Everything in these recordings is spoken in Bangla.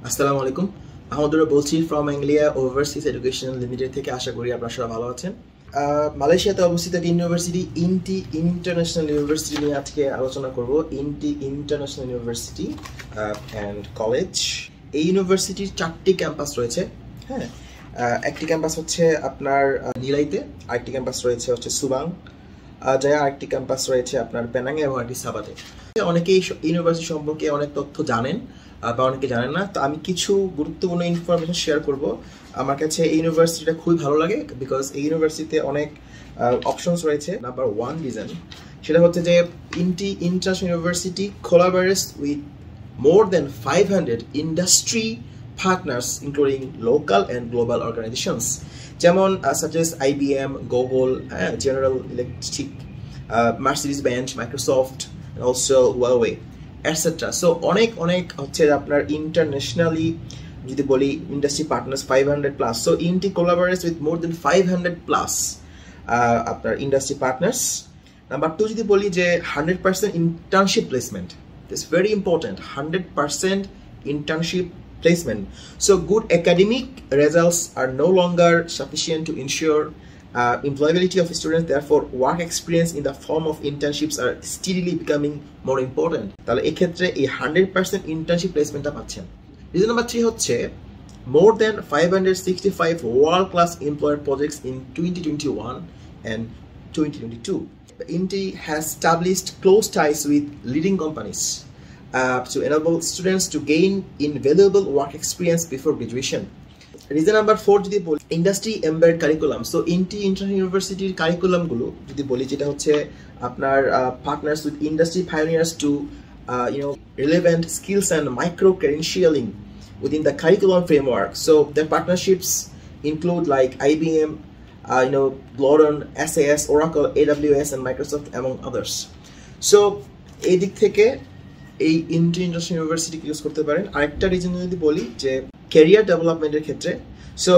আসসালামু আলাইকুম। আহমদুল্লাহ বলছি from Anglia overseas education limited থেকে। আশা করি আপনারা সবাই ভালো আছেন। মালয়েশিয়াতে অবস্থিত একটি ইউনিভার্সিটি ইনটি ইন্টারন্যাশনাল ইউনিভার্সিটি নিয়ে আজকে আলোচনা করব। ENT international university and college. এই ইউনিভার্সিটির 4টি ক্যাম্পাস রয়েছে। হ্যাঁ, একটি ক্যাম্পাস হচ্ছে আপনার নিলাইতে, আরেকটি ক্যাম্পাস রয়েছে হচ্ছে সুবাং জয়া, আরেকটি ক্যাম্পাস রয়েছে আপনার পেনাং এবং আরেকটি সাবাতে। অনেকেই ইউনিভার্সিটি সম্পর্কে অনেক তথ্য জানেন বা অনেকে জানেন না, তো আমি কিছু গুরুত্বপূর্ণ ইনফরমেশন শেয়ার করব। আমার কাছে এই ইউনিভার্সিটিটা খুবই ভালো লাগে বিকজ এই ইউনিভার্সিটিতে অনেক অপশনস রয়েছে। নাম্বার 1 রিজন সেটা হচ্ছে যে INTI international university collaborates with more than 500 industry partners including local and global organizations যেমন such as IBM, Google, General Electric, Mercedes-Benz, Microsoft, and also Huawei, etc. So অনেক হচ্ছে আপনার ইন্টারন্যাশনালি যদি বলি industry partners 500 plus. So INTI collaborates with more than 500 plus আপনার ইন্ডাস্ট্রি পার্টনার্স। নাম্বার 2 যদি বলি যে 100% internship placement, it's very important. 100% internship placement. So good academic results are no longer sufficient to ensure employability of students. Therefore, work experience in the form of internships are steadily becoming more important. তাহলে এই ক্ষেত্রে এই 100% internship placementটা পাচ্ছেন। Reason number 3 হচ্ছে more than 565 world-class employer projects in 2021 and 2022. INTI has established close ties with leading companies to enable students to gain invaluable work experience before graduation. Reason number 4 যদি বলি industry embed curriculum. So INTI international ইউনিভার্সিটির কারিকুলামগুলো যদি বলি যেটা হচ্ছে আপনার partners with industry pioneers to relevant skills and micro credentialing within the curriculum framework. So their partnerships include like IBM, Glodon, SAS, Oracle, AWS, and Microsoft, among others. So এই দিক থেকে এই ইনটি ইন্টারন্যাশনাল ইউনিভার্সিটি ইউজ করতে পারেন। আরেকটা রিজন যদি বলি যে ক্যারিয়ার ডেভেলপমেন্টের ক্ষেত্রে। সো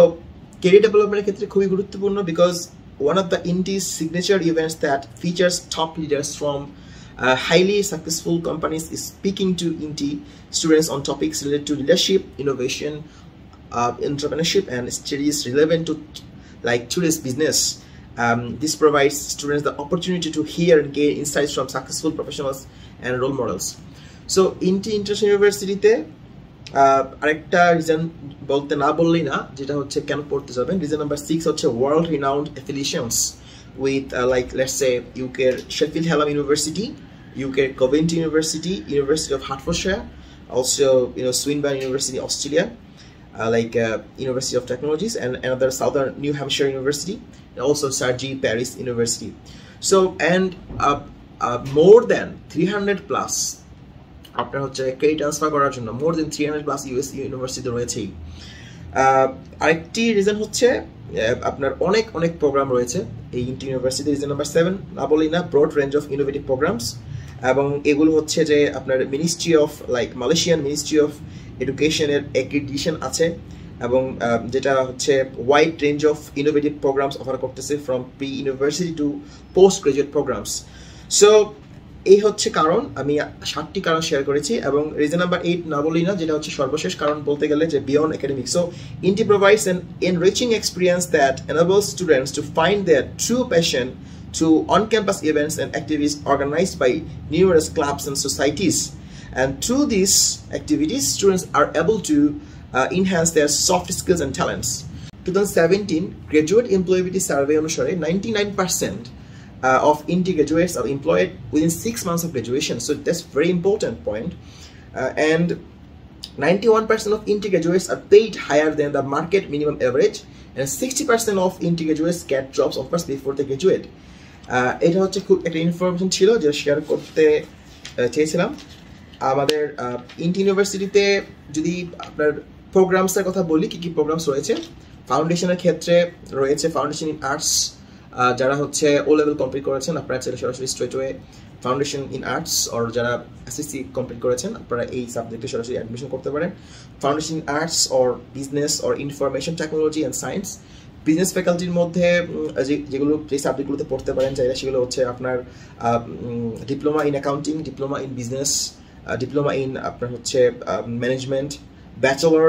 ক্যারিয়ার ডেভেলপমেন্টের ক্ষেত্রে খুবই গুরুত্বপূর্ণ because one of the INTI's signature events that features top leaders from highly successful companies is speaking to INTI students on topics related to leadership, innovation, entrepreneurship, and studies relevant to like today's business. This provides students the opportunity to hear and gain insights from successful professionals and role models. So INTI international ইউনিভার্সিটিতে আরেকটা রিজন বলতে না বললেই না, যেটা হচ্ছে কেন পড়তে যাবেন। রিজন নাম্বার 6 হচ্ছে world renowned affiliations with like let's say ইউকের শেফিল্ড হ্যালাম ইউনিভার্সিটি, ইউকের Coventry university, university of Hertfordshire, also Swinburne university Australia, like University of Technologies, and another Southern New Hampshire University, and also Sargi Paris University. So and more than 300 plus আপনার হচ্ছে ক্রেডিট ট্রান্সফার করার জন্য মোর দেন 300 প্লাস ইউএস ইউনিভার্সিটি রয়েছেই। আরেকটি রিজন হচ্ছে আপনার অনেক প্রোগ্রাম রয়েছে এই ইনটি ইউনিভার্সিটি। রিজন নাম্বার 7 না বলি না, broad range of innovative programs, এবং এগুলো হচ্ছে যে আপনার ministry of like Malaysian ministry of এডুকেশনের অ্যাক্রিডিটেশন আছে, এবং যেটা হচ্ছে wide range of innovative programs offer করতেছে from pre university to post graduate programs. So এই হচ্ছে কারণ, আমি 7টি কারণ শেয়ার করেছি। এবং রিজন নাম্বার 8 না বলি না, যেটা হচ্ছে সর্বশেষ কারণ বলতে গেলে যে beyond academic. So INTI provides an enriching experience that enables students to find their true passion through on campus events and activities organised by numerous clubs and societies. And through these activities, students are able to enhance their soft skills and talents. 2017 graduate employability survey অনুসারে 99% of INTI graduates are employed within 6 months of graduation. So that's very important point. And 91% of INTI graduates are paid higher than the market minimum average, and 60% of INTI graduates get jobs offers before they graduate. এটা হচ্ছে খুব একটা ইনফরমেশন ছিল যে শেয়ার করতে চেয়েছিলাম। আমাদের ইনটি ইউনিভার্সিটিতে যদি আপনার প্রোগ্রামসের কথা বলি, কি প্রোগ্রামস রয়েছে। ফাউন্ডেশনের ক্ষেত্রে রয়েছে ফাউন্ডেশন ইন আর্টস, যারা হচ্ছে ও লেভেল কমপ্লিট করেছেন আপনারা চাইলে সরাসরি স্ট্রেটওয়ে ফাউন্ডেশন ইন আর্টস, আর যারা এসএসসি কমপ্লিট করেছেন আপনারা এই সাবজেক্টে সরাসরি অ্যাডমিশন করতে পারেন। Foundation in arts or business or information technology and science. Business ফ্যাকাল্টির মধ্যে যেগুলো যে সাবজেক্টগুলোতে পড়তে পারেন চাইলে সেগুলো হচ্ছে আপনার diploma in accounting, diploma in business, diploma in আপনার হচ্ছে management, Bachelor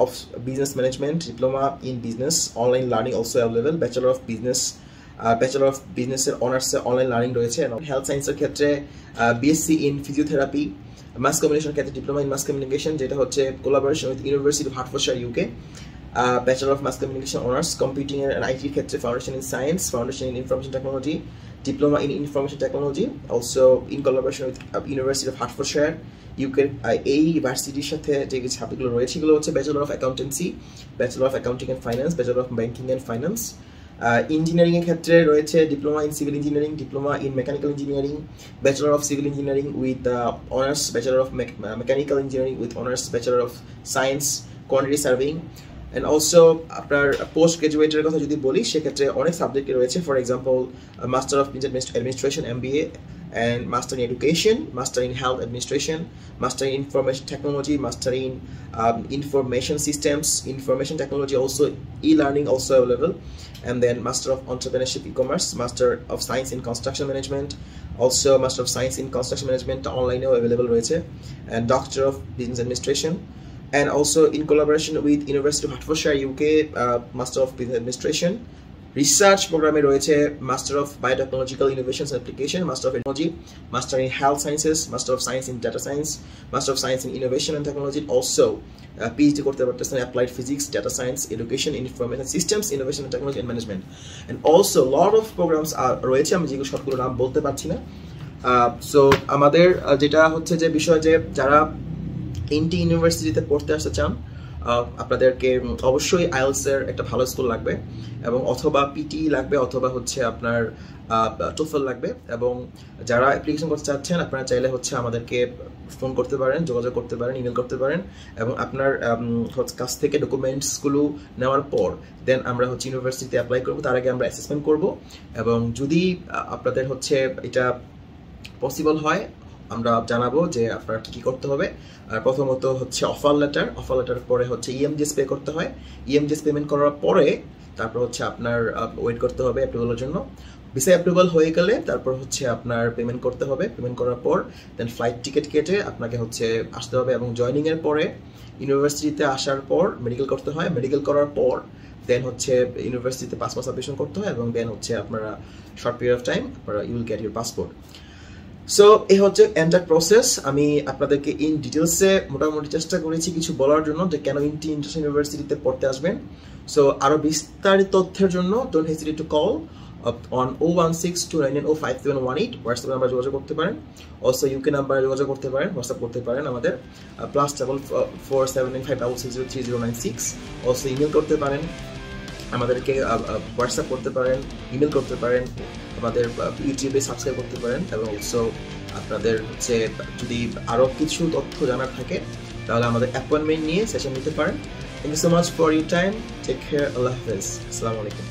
of Business Management, Diploma in Business, online learning also available. Bachelor of Business এর অনার্স অনলাইন লার্নিং রয়েছে। হেলথ সায়েন্সের ক্ষেত্রে BSc in physiotherapy, mass communication ক্ষেত্রে ডিপ্লোমা ইন মাস কমিউনিকেশন, যেটা হচ্ছে collaboration with university of Hertfordshire UK. Bachelor of mass communication honours computing and আইটির ক্ষেত্রে foundation in science, foundation in information technology, diploma in information technology, also in collaboration with University of Hertfordshire UK. এই ইউনিভার্সিটির সাথে যে সাবজেক্টগুলো রয়েছে এগুলো হচ্ছে bachelor of accountancy, bachelor of accounting and finance, bachelor of banking and finance. Engineering এর ক্ষেত্রে রয়েছে diploma in civil engineering, diploma in mechanical engineering, bachelor of civil engineering with honours, bachelor of mechanical engineering with honours, bachelor of science quantity serving. And also আপনার পোস্ট গ্রাজুয়েটের কথা যদি বলি সেক্ষেত্রে অনেক সাবজেক্ট রয়েছে। For example master of business administration MBA, and Master in Education, Master in Health Administration, Master in Information Technology, Master in Information Systems, Information Technology, also e-learning also available, and then Master of Entrepreneurship E-commerce, Master of Science in Construction Management, also Master of Science in Construction Management online available রয়েছে, and Doctor of Business Administration, and also in collaboration with University of Hertfordshire UK, Master of Business Administration. Research প্রোগ্রামে রয়েছে master of biotechnological innovations application, master of technology, master in health sciences, master of science in data science, master of science in innovation and technology. Also PhD করতে পারতেছেন applied physics, data science, education, information systems, innovation and technology and management. And also lot of programs রয়েছে, আমি যেগুলো সবগুলো নাম বলতে পারছি না। সো আমাদের যেটা হচ্ছে যে বিষয় যে যারা ইনটি ইউনিভার্সিটিতে পড়তে আসতে চান আপনাদেরকে অবশ্যই আইএলটিএস একটা ভালো স্কোর লাগবে, এবং অথবা পিটি লাগবে, অথবা হচ্ছে আপনার টোফেল লাগবে। এবং যারা অ্যাপ্লিকেশন করতে চাচ্ছেন আপনারা চাইলে হচ্ছে আমাদেরকে ফোন করতে পারেন, যোগাযোগ করতে পারেন, ইমেল করতে পারেন, এবং আপনার কাছ থেকে ডকুমেন্টসগুলো নেওয়ার পর দেন আমরা হচ্ছে ইউনিভার্সিটিতে অ্যাপ্লাই করবো। তার আগে আমরা অ্যাসেসমেন্ট করব, এবং যদি আপনাদের হচ্ছে এটা পসিবল হয় আমরা জানাবো যে আপনার কী কী করতে হবে। আর প্রথমত হচ্ছে অফার লেটার পরে হচ্ছে ইএমজিএস পে করতে হয়, ইএমজিএস পেমেন্ট করার পরে তারপর হচ্ছে আপনার ওয়েট করতে হবে অ্যাপ্রুভালের জন্য। ভিসা অ্যাপ্রুভাল হয়ে গেলে তারপর হচ্ছে আপনার পেমেন্ট করতে হবে, পেমেন্ট করার পর দেন ফ্লাইট টিকিট কেটে আপনাকে হচ্ছে আসতে হবে, এবং জয়নিংয়ের পরে ইউনিভার্সিটিতে আসার পর মেডিকেল করতে হয়, মেডিকেল করার পর দেন হচ্ছে ইউনিভার্সিটিতে পাসপোর্ট সাবমিশন করতে হয়, এবং দেন হচ্ছে আপনারা শর্ট পিরিয়ড অফ টাইম আপনারা you will get your passport. So এই হচ্ছে এন্টার প্রসেস। আমি আপনাদেরকে ইন ডিটেলসে মোটামুটি চেষ্টা করেছি কিছু বলার জন্য যে কেন ইনটি ইন্টারন্যাশনাল ইউনিভার্সিটিতে পড়তে আসবেন। সো আরও বিস্তারিত তথ্যের জন্য don't hesitate to call on 01629905718 WhatsApp number যোগাযোগ করতে পারেন। অলসো ইউকে নাম্বারে যোগাযোগ করতে পারেন, হোয়াটসঅ্যাপ করতে পারেন আমাদের +4795760396। অলসো ইমেল করতে পারেন আমাদেরকে, হোয়াটসঅ্যাপ করতে পারেন, ইমেল করতে পারেন, আমাদের ইউটিউবে সাবস্ক্রাইব করতে পারেন, এবং অলসো আপনাদের হচ্ছে যদি আরও কিছু তথ্য জানার থাকে তাহলে আমাদের অ্যাপয়েন্টমেন্ট নিয়ে সেশন নিতে পারেন। Thank you so much for your time. Take care. আল্লাহ হাফেজ। আসসালামু আলাইকুম।